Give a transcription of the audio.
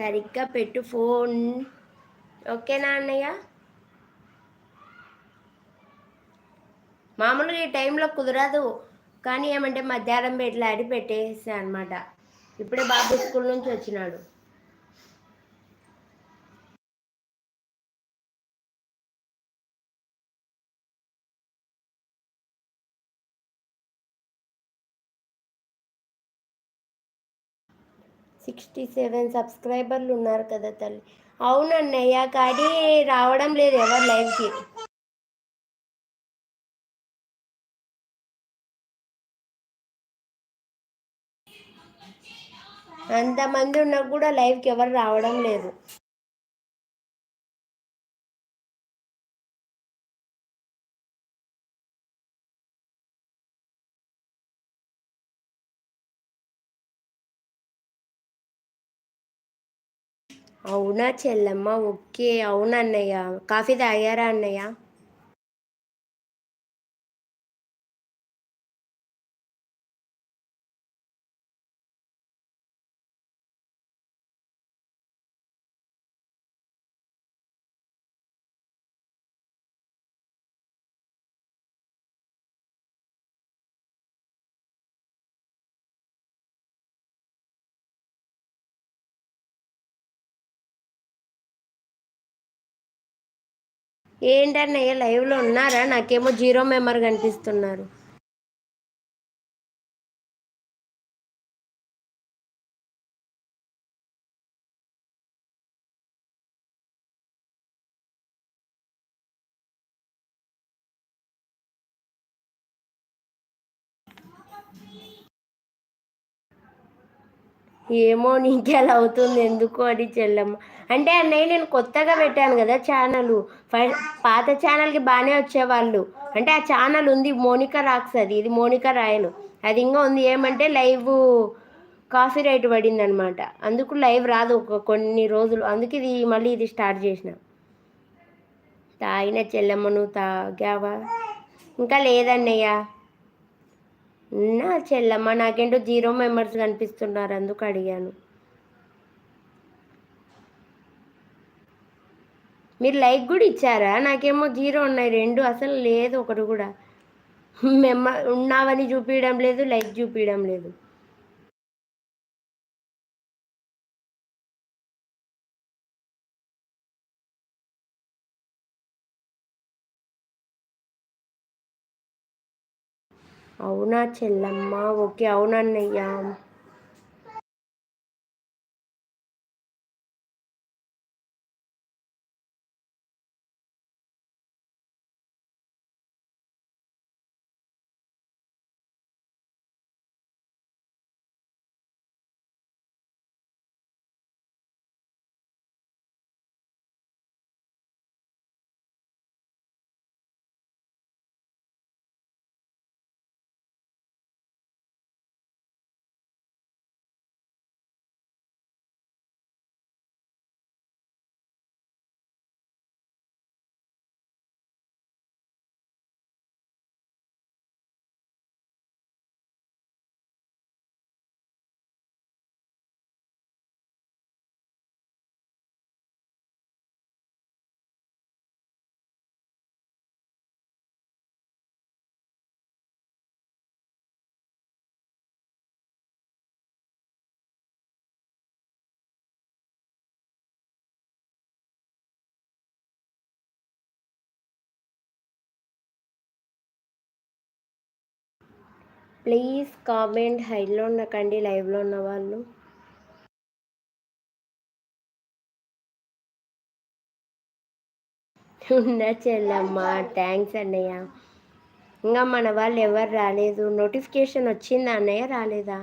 సరిగ్గా పెట్టు ఫోన్. ఓకేనా అన్నయ్య? మామూలుగా ఈ టైంలో కుదరదు, కానీ ఏమంటే మధ్యాహ్నం పెట్లాడి పెట్టేసా అనమాట. ఇప్పుడే బాబు స్కూల్ నుంచి వచ్చినాడు. సబ్స్క్రైబర్లు ఉన్నారు కదా తల్లి. అవునన్నయ్య, కానీ రావడం లేదు ఎవరు లైవ్కి. అంతమంది ఉన్నా కూడా లైవ్కి ఎవరు రావడం లేదు. అవునా చెల్లమ్మ? ఓకే. అవునన్నయ్య. కాఫీ తాగారా అన్నయ్య? ఏంటన్నయ్య లైవ్లో ఉన్నారా? నాకేమో 0 మెంబర్ కనిపిస్తున్నారు. ఏమో నీకెలా అవుతుంది ఎందుకు అని చెల్లమ్మ. అంటే అన్నయ్య నేను కొత్తగా పెట్టాను కదా ఛానల్. పాత ఛానల్కి బాగానే వచ్చేవాళ్ళు. అంటే ఆ ఛానల్ ఉంది, మోనికా రాక్స్, ఇది మోనికా రాయలు. అది ఇంకా ఉంది. ఏమంటే లైవ్ కాఫీ రైట్ పడింది అనమాట, అందుకు లైవ్ రాదు కొన్ని రోజులు. అందుకు ఇది మళ్ళీ ఇది స్టార్ట్ చేసిన. తాగిన చెల్లమ్మ, నువ్వు తాగావా? ఇంకా లేదన్నయ్య. నా చెల్లమ్మ, నాకేంటో 0 మెంబర్స్ కనిపిస్తున్నారు, అందుకు అడిగాను. మీరు లైక్ కూడా ఇచ్చారా? నాకేమో 0 ఉన్నాయి, 2 అసలు లేదు, ఒకటి కూడా. ఉన్నావని చూపించడం లేదు, లైక్ చూపించడం లేదు. అవునా చెల్లమ్మ? ఓకే. అవునన్నయ్య. Please comment. హైలో ఉండకండి లైవ్లో ఉన్న వాళ్ళు. ఉన్న చెల్లమ్మ, థ్యాంక్స్ అన్నయ్య. ఇంకా మన వాళ్ళు ఎవరు రాలేదు. నోటిఫికేషన్ వచ్చిందా అన్నయ్య? రాలేదా?